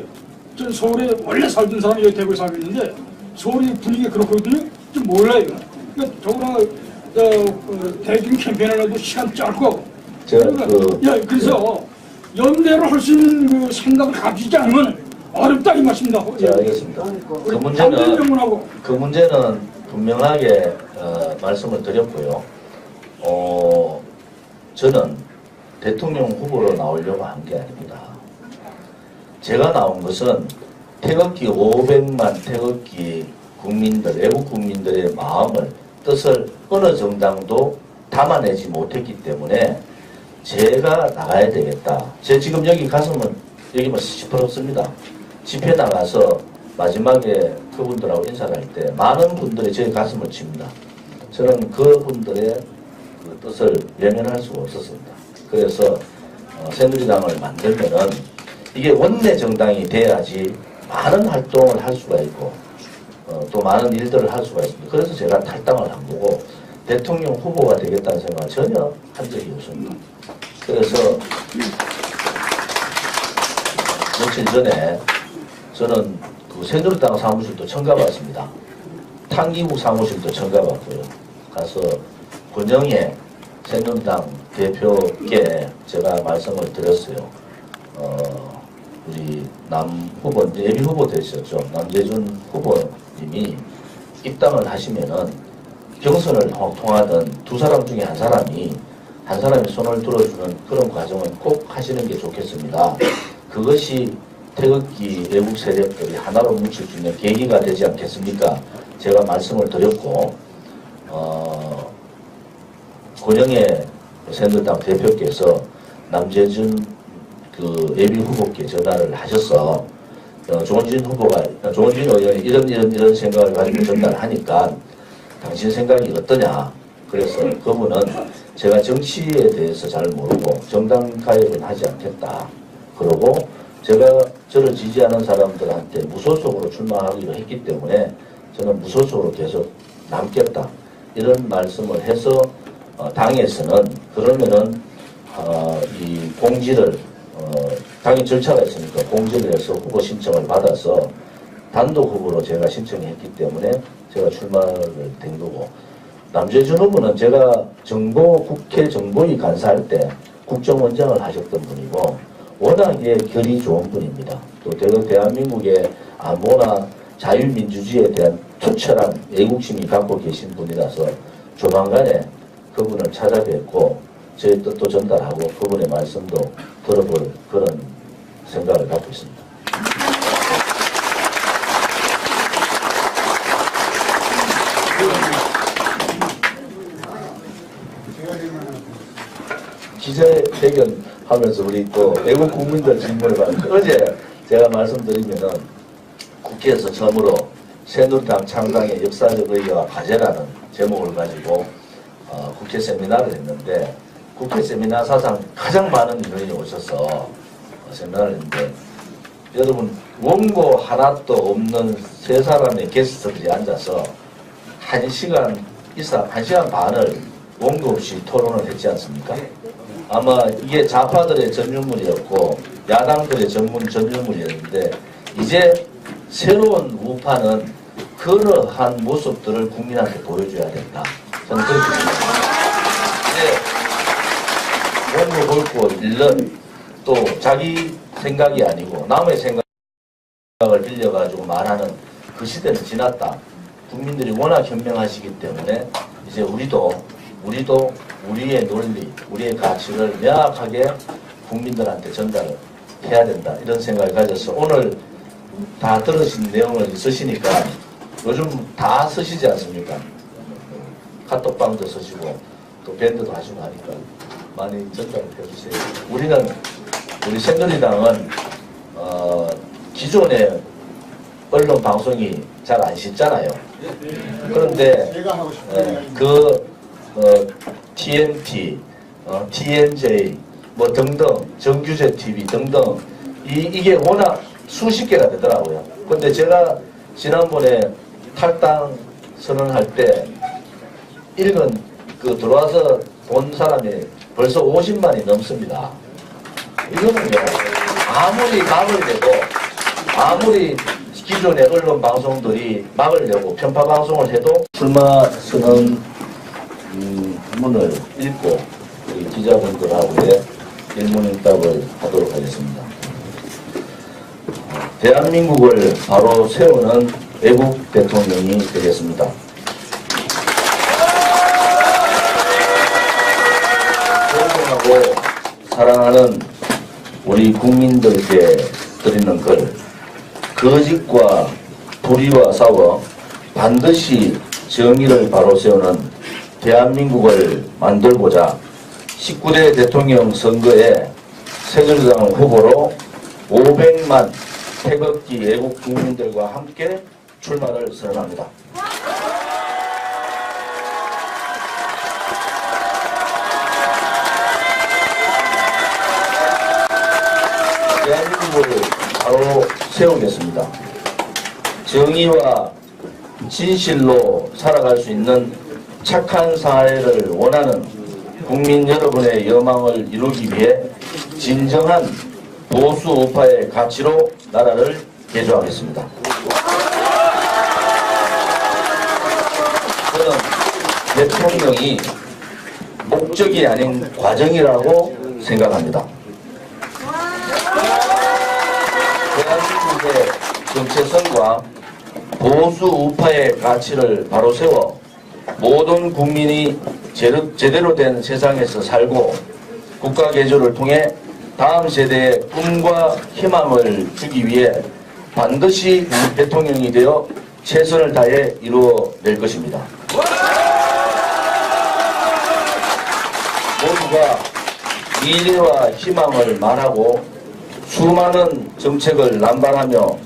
전 서울에 원래 살던 사람이 여기 대구에 살고 있는데 서울의 분위기가 그렇거든요. 좀 몰라요. 그러니까 더구나 대중 캠페인을 해도 시간 짧고 제가 그래서 연대로 할 수 있는 그 생각을 가지지 않으면 어렵다 이 말씀입니다. 자, 알겠습니다. 그 문제는 분명하게 말씀을 드렸고요. 저는 대통령 후보로 나오려고 한 게 아닙니다. 제가 나온 것은 태극기 500만 태극기 국민들, 애국 국민들의 마음을, 뜻을 어느 정당도 담아내지 못했기 때문에 제가 나가야 되겠다. 제 지금 여기 가서는 여기 뭐 시퍼렇습니다. 집회 나가서 마지막에 그분들하고 인사를 할 때 많은 분들이 제 가슴을 칩니다. 저는 그분들의 그 뜻을 외면할 수가 없었습니다. 그래서 새누리당을 만들면은 이게 원내 정당이 돼야지 많은 활동을 할 수가 있고 또 많은 일들을 할 수가 있습니다. 그래서 제가 탈당을 한 거고 대통령 후보가 되겠다는 생각을 전혀 한 적이 없습니다. 그래서 며칠 전에 저는 그 새누리당 사무실도 청가봤습니다. 탕기국 사무실도 청가봤고요. 가서 권영애 새누리당 대표께 제가 말씀을 드렸어요. 우리 남 후보, 예비 후보 되셨죠. 남재준 후보님이 입당을 하시면은 경선을 통하던 두 사람 중에 한 사람이 손을 들어주는 그런 과정은 꼭 하시는 게 좋겠습니다. 그것이 태극기 외국 세력들이 하나로 뭉칠 수 있는 계기가 되지 않겠습니까? 제가 말씀을 드렸고, 권영애 새누리당 대표께서 남재준 그 예비 후보께 전화를 하셔서 조원진 의원이 이런 생각을 가지고 전달을 하니까 당신 생각이 어떠냐. 그래서 그분은 제가 정치에 대해서 잘 모르고 정당 가입은 하지 않겠다. 그러고 제가 저를 지지하는 사람들한테 무소속으로 출마하기로 했기 때문에 저는 무소속으로 계속 남겠다. 이런 말씀을 해서 당에서는 그러면은 이 공지를 당연 절차가 있으니까 공지를 해서 후보 신청을 받아서 단독 후보로 제가 신청했기 때문에 제가 출마를 된 거고, 남재준 후보는 제가 국회 정보위 간사할 때 국정원장을 하셨던 분이고 워낙에 결이 좋은 분입니다. 또 대한민국의 안보나 자유민주주의에 대한 투철한 애국심이 갖고 계신 분이라서 조만간에 그분을 찾아뵙고 제 뜻도 전달하고 그분의 말씀도 들어볼 그런 생각을 갖고 있습니다. 기자회견 하면서 우리 또 외국 국민들 질문을 받는데 어제 제가 말씀드리면은 국회에서 처음으로 새누리당 창당의 역사적 의의와 과제라는 제목을 가지고 국회 세미나를 했는데 국회 세미나 사상 가장 많은 인원이 오셔서 세미나를 했는데 여러분 원고 하나도 없는 세 사람의 게스트들이 앉아서 1시간 이상, 1시간 반을 원고 없이 토론을 했지 않습니까? 아마 이게 좌파들의 전유물이었고 야당들의 전유물이었는데 이제 새로운 우파는 그러한 모습들을 국민한테 보여줘야 된다. 저는 그렇게 생각합니다. 이제 원고 볼 거 잃는 또 자기 생각이 아니고 남의 생각을 빌려가지고 말하는 그 시대는 지났다. 국민들이 워낙 현명하시기 때문에 이제 우리도 우리의 논리, 우리의 가치를 명확하게 국민들한테 전달을 해야 된다. 이런 생각을 가져서 오늘 다 들으신 내용을 쓰시니까 요즘 다 쓰시지 않습니까? 카톡방도 쓰시고 또 밴드도 하시고 하니까 많이 전달을 해주세요. 우리 새누리당은 기존의 언론 방송이 잘 안 씻잖아요. 그런데 TNT, TNJ 뭐 등등 정규제 TV 등등 이게 워낙 수십 개가 되더라고요. 근데 제가 지난번에 탈당 선언할 때 읽은 그 들어와서 본 사람이 벌써 50만이 넘습니다. 이거는 아무리 막으려고 아무리 기존의 언론 방송들이 막으려고 편파 방송을 해도 출마 선언 문을 읽고 우리 기자분들하고의 일문일답을 하도록 하겠습니다. 대한민국을 바로 세우는 외국 대통령이 되겠습니다. 존경하고 사랑하는 우리 국민들께 드리는 글, 거짓과 불의와 싸워 반드시 정의를 바로 세우는 대한민국을 만들고자 19대 대통령 선거에 새누리당 후보로 500만 태극기 애국 국민들과 함께 출마를 선언합니다. 대한민국을 바로 세우겠습니다. 정의와 진실로 살아갈 수 있는 착한 사회를 원하는 국민 여러분의 여망을 이루기 위해 진정한 보수 우파의 가치로 나라를 개조하겠습니다. 저는 대통령이 목적이 아닌 과정이라고 생각합니다. 대한민국의 정체성과 보수 우파의 가치를 바로 세워 모든 국민이 제대로 된 세상에서 살고 국가 개조를 통해 다음 세대의 꿈과 희망을 주기 위해 반드시 대통령이 되어 최선을 다해 이루어낼 것입니다. 모두가 미래와 희망을 말하고 수많은 정책을 남발하며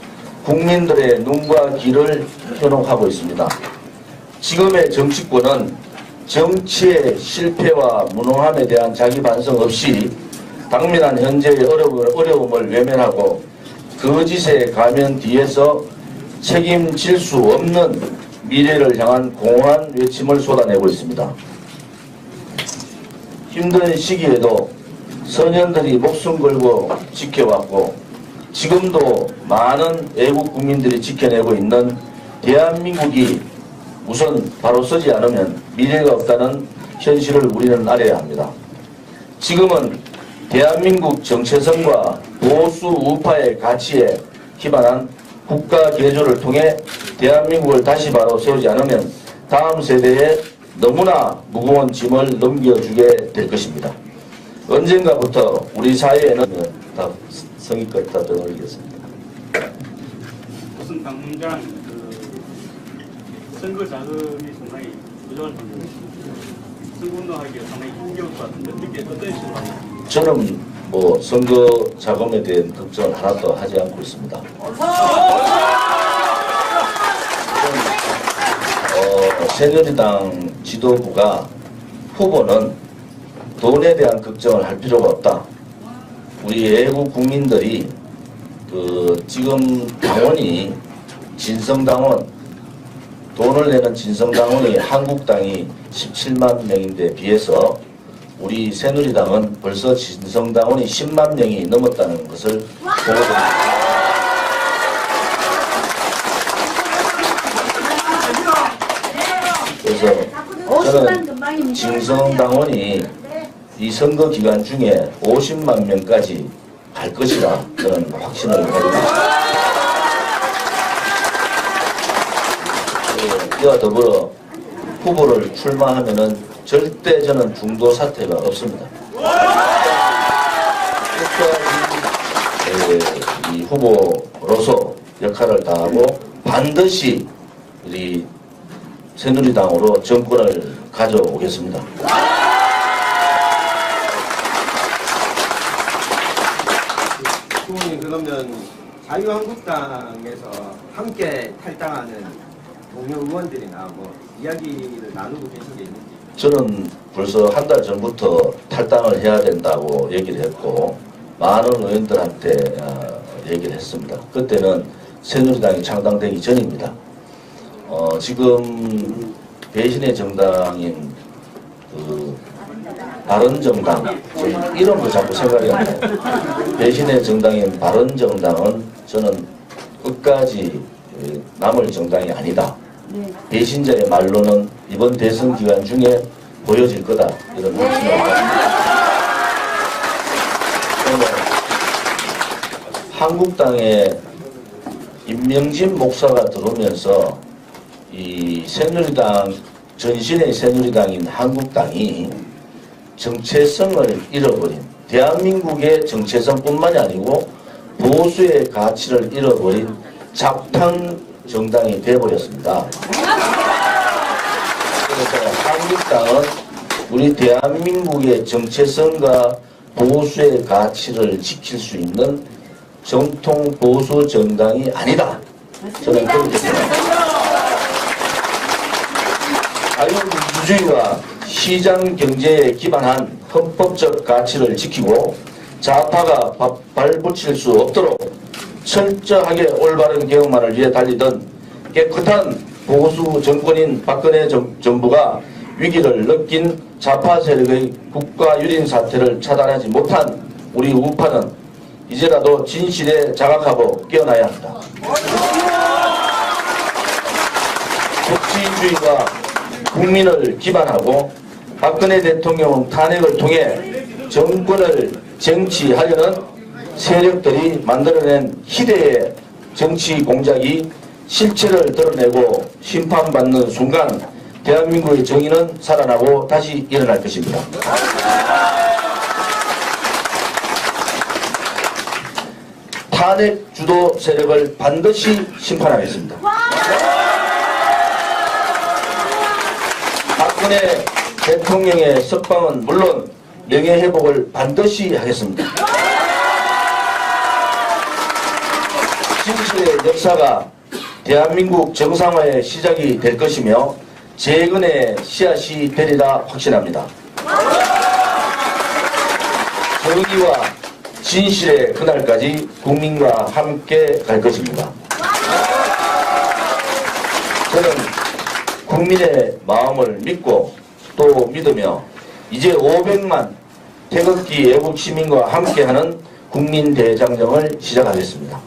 국민들의 눈과 귀를 현혹하고 있습니다. 지금의 정치권은 정치의 실패와 무능함에 대한 자기 반성 없이 당면한 현재의 어려움을 외면하고 거짓의 가면 뒤에서 책임질 수 없는 미래를 향한 공허한 외침을 쏟아내고 있습니다. 힘든 시기에도 선현들이 목숨 걸고 지켜왔고 지금도 많은 애국 국민들이 지켜내고 있는 대한민국이 우선 바로 서지 않으면 미래가 없다는 현실을 우리는 알아야 합니다. 지금은 대한민국 정체성과 보수 우파의 가치에 기반한 국가 개조를 통해 대한민국을 다시 바로 세우지 않으면 다음 세대에 너무나 무거운 짐을 넘겨주게 될 것입니다. 언젠가부터 우리 사회에는 다 성의껏 다 들어드리겠습니다. 우선 당장 선거 자금이 상당히 부족한 상황입니다. 선거운동하기가 상당히 힘겨울 것 같은데 어떻게 생각하십니까? 저는 뭐 선거 자금에 대한 걱정을 하나도 하지 않고 있습니다. 새누리당 지도부가 후보는 돈에 대한 걱정을 할 필요가 없다. 우리 애국 국민들이 지금 당원이 진성당원, 돈을 내는 진성당원이 한국당이 17만 명인데 비해서 우리 새누리당은 벌써 진성당원이 10만 명이 넘었다는 것을 보고드립니다. 그래서 저는 진성당원이 이 선거 기간 중에 50만 명까지 갈 것이라 저는 확신을 가지고 있습니다. 이와 더불어 후보를 출마하면은 절대 저는 중도 사퇴가 없습니다. 끝까지 이 후보로서 역할을 다하고 반드시 우리 새누리당으로 정권을 가져오겠습니다. 후보님 그러면 자유한국당에서 함께 탈당하는 동료 의원들이나 뭐 이야기를 나누고 계신 게 있는지? 저는 벌써 한 달 전부터 탈당을 해야 된다고 얘기를 했고 많은 의원들한테 얘기를 했습니다. 그때는 새누리당이 창당되기 전입니다. 지금 배신의 정당인 바른정당, 이름도 자꾸 생각이 안 나요. 배신의 정당인 바른정당은 저는 끝까지 남을 정당이 아니다. 배신자의 말로는 이번 대선 기간 중에 보여질 거다. 이런 확신을 가집니다. 한국당에 임명진 목사가 들어오면서 이 새누리당, 전신의 새누리당인 한국당이 정체성을 잃어버린, 대한민국의 정체성뿐만이 아니고 보수의 가치를 잃어버린 잡탕 정당이 되어버렸습니다. 그래서 한국당은 우리 대한민국의 정체성과 보수의 가치를 지킬 수 있는 정통 보수 정당이 아니다. 저는 그렇게 생각합니다. 자유민주주의와 시장 경제에 기반한 헌법적 가치를 지키고 좌파가 발붙일 수 없도록 철저하게 올바른 개혁만을 위해 달리던 깨끗한 보수 정권인 박근혜 정부가 위기를 느낀 좌파 세력의 국가 유린 사태를 차단하지 못한 우리 우파는 이제라도 진실에 자각하고 깨어나야 합니다. 법치주의가 국민을 기반하고 박근혜 대통령 탄핵을 통해 정권을 쟁취하려는 세력들이 만들어낸 희대의 정치 공작이 실체를 드러내고 심판받는 순간 대한민국의 정의는 살아나고 다시 일어날 것입니다. 탄핵 주도 세력을 반드시 심판하겠습니다. 박근혜 대통령의 석방은 물론 명예회복을 반드시 하겠습니다. 진실의 역사가 대한민국 정상화의 시작이 될 것이며 재건의 씨앗이 되리라 확신합니다. 정의와 진실의 그날까지 국민과 함께 갈 것입니다. 저는 국민의 마음을 믿고 또 믿으며 이제 500만 태극기 애국 시민과 함께하는 국민대장정을 시작하겠습니다.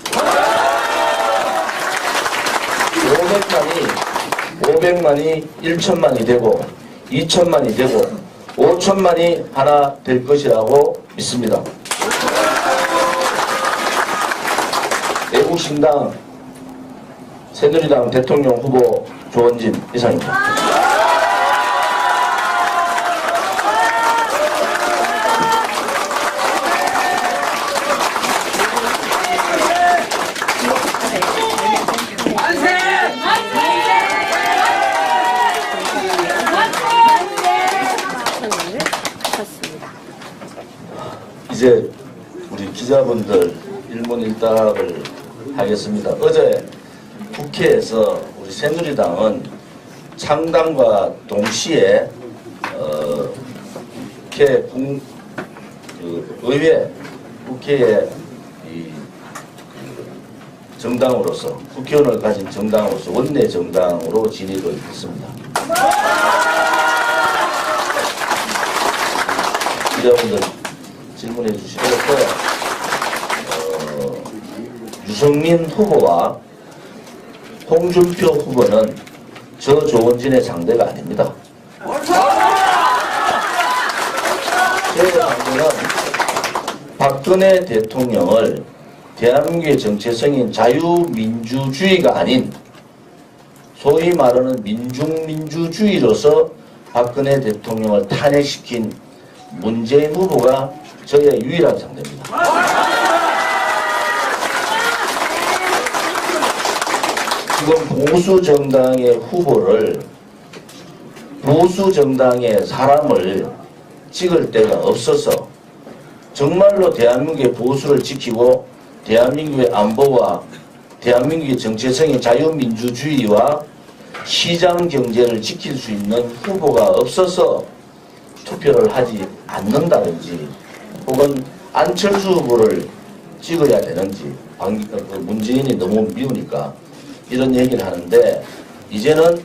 500만이 1천만이 되고 2천만이 되고 5천만이 하나 될 것이라고 믿습니다. 애국신당 새누리당 대통령 후보 조원진 이상입니다. 이제 우리 기자분들 일문일답을 하겠습니다. 어제 국회에서 우리 새누리당은 창당과 동시에 의회 국회의 정당으로서 국회의원을 가진 정당으로서 원내 정당으로 진입을 했습니다. 기자분들 질문해 주시고 유승민 후보와 홍준표 후보는 저 조원진의 상대가 아닙니다. 제 상대는 박근혜 대통령을 대한민국의 정체성인 자유민주주의가 아닌 소위 말하는 민중민주주의로서 박근혜 대통령을 탄핵시킨 문재인 후보가 저의 유일한 상대입니다. 지금 보수정당의 후보를 보수정당의 사람을 찍을 데가 없어서 정말로 대한민국의 보수를 지키고 대한민국의 안보와 대한민국의 정체성인 자유민주주의와 시장경제를 지킬 수 있는 후보가 없어서 투표를 하지 않는다든지 혹은 안철수 후보를 찍어야 되는지 문재인이 너무 미우니까 이런 얘기를 하는데 이제는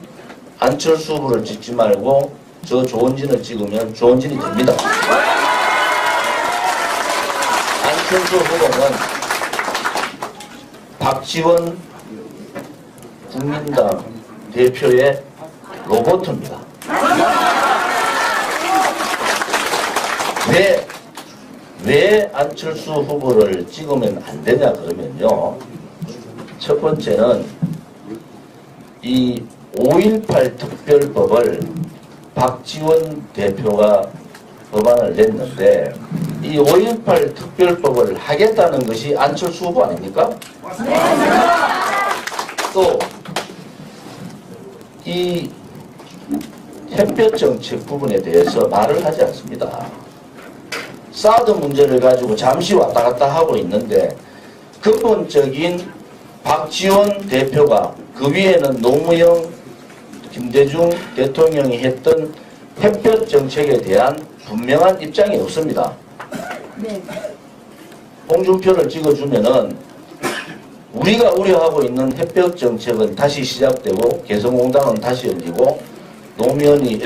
안철수 후보를 찍지 말고 저 조원진을 찍으면 조원진이 됩니다. 안철수 후보는 박지원 국민당 대표의 로봇입니다. 왜 안철수 후보를 찍으면 안 되냐 그러면요. 첫 번째는 이 5.18 특별법을 박지원 대표가 법안을 냈는데 이 5.18 특별법을 하겠다는 것이 안철수 후보 아닙니까? 또 이 햇볕 정책 부분에 대해서 말을 하지 않습니다. 사드 문제를 가지고 잠시 왔다 갔다 하고 있는데 근본적인 박지원 대표가 그 위에는 노무현, 김대중 대통령이 했던 햇볕 정책에 대한 분명한 입장이 없습니다. 네. 홍준표를 찍어주면은 우리가 우려하고 있는 햇볕 정책은 다시 시작되고 개성공단은 다시 열리고 노무현이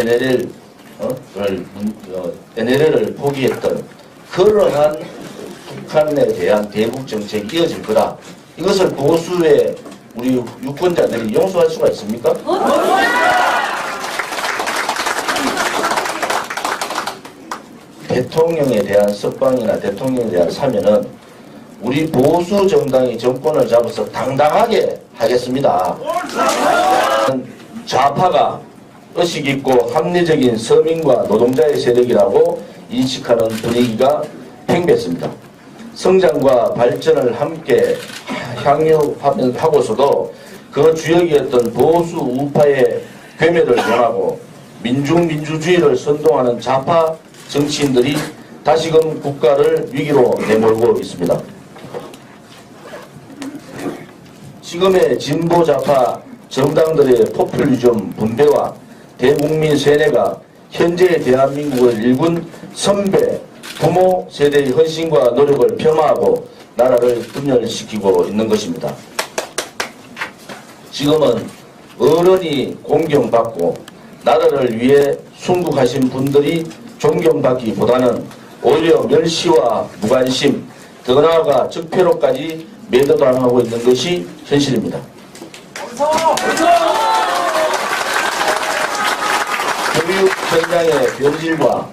NLL을 포기했던 그러한 북한에 대한 대북 정책이 이어질 거다. 이것을 보수의 우리 유권자들이 용서할 수가 있습니까? 대통령에 대한 석방이나 대통령에 대한 사면은 우리 보수 정당이 정권을 잡아서 당당하게 하겠습니다. 좌파가 의식 있고 합리적인 서민과 노동자의 세력이라고 인식하는 분위기가 팽배했습니다. 성장과 발전을 함께 향유하고서도 그 주역이었던 보수 우파의 괴멸을 명하고 민중민주주의를 선동하는 좌파 정치인들이 다시금 국가를 위기로 내몰고 있습니다. 지금의 진보좌파 정당들의 포퓰리즘 분배와 대국민 세뇌가 현재의 대한민국을 일군 선배, 부모 세대의 헌신과 노력을 폄하하고 나라를 분열시키고 있는 것입니다. 지금은 어른이 공경받고 나라를 위해 순국하신 분들이 존경받기보다는 오히려 멸시와 무관심, 더 나아가 적폐로까지 매도당하고 있는 것이 현실입니다. 교육 현장의 변질과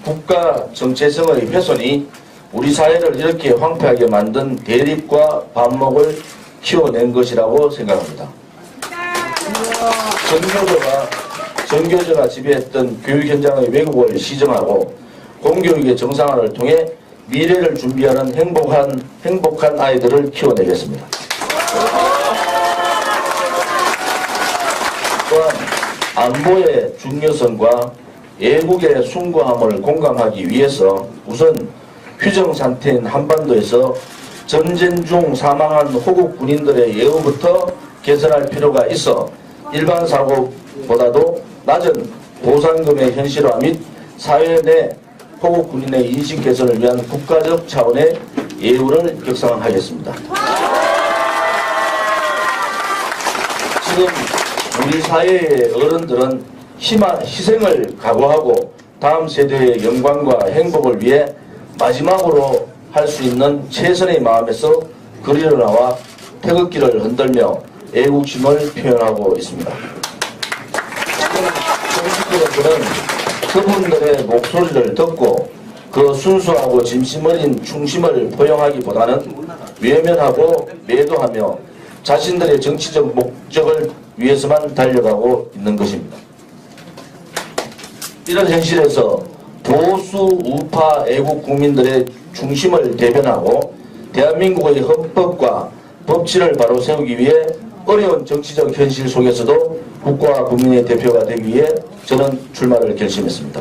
국가 정체성의 훼손이 우리 사회를 이렇게 황폐하게 만든 대립과 반목을 키워낸 것이라고 생각합니다. 전교조가 지배했던 교육 현장의 왜곡을 시정하고 공교육의 정상화를 통해 미래를 준비하는 행복한 아이들을 키워내겠습니다. 또한 안보의 중요성과 애국의 숭고함을 공감하기 위해서 우선 휴정 상태인 한반도에서 전쟁 중 사망한 호국 군인들의 예우부터 개선할 필요가 있어 일반 사고보다도 낮은 보상금의 현실화 및 사회 내 호국 군인의 인식 개선을 위한 국가적 차원의 예우를 격상하겠습니다. 지금 우리 사회의 어른들은 희생을 각오하고 다음 세대의 영광과 행복을 위해 마지막으로 할 수 있는 최선의 마음에서 거리로 나와 태극기를 흔들며 애국심을 표현하고 있습니다. 지금 정치권에서는 그분들의 목소리를 듣고 그 순수하고 진심 어린 충심을 포용하기보다는 외면하고 매도하며 자신들의 정치적 목적을 위해서만 달려가고 있는 것입니다. 이런 현실에서 보수 우파 애국 국민들의 중심을 대변하고 대한민국의 헌법과 법치를 바로 세우기 위해 어려운 정치적 현실 속에서도 국가와 국민의 대표가 되기 위해 저는 출마를 결심했습니다.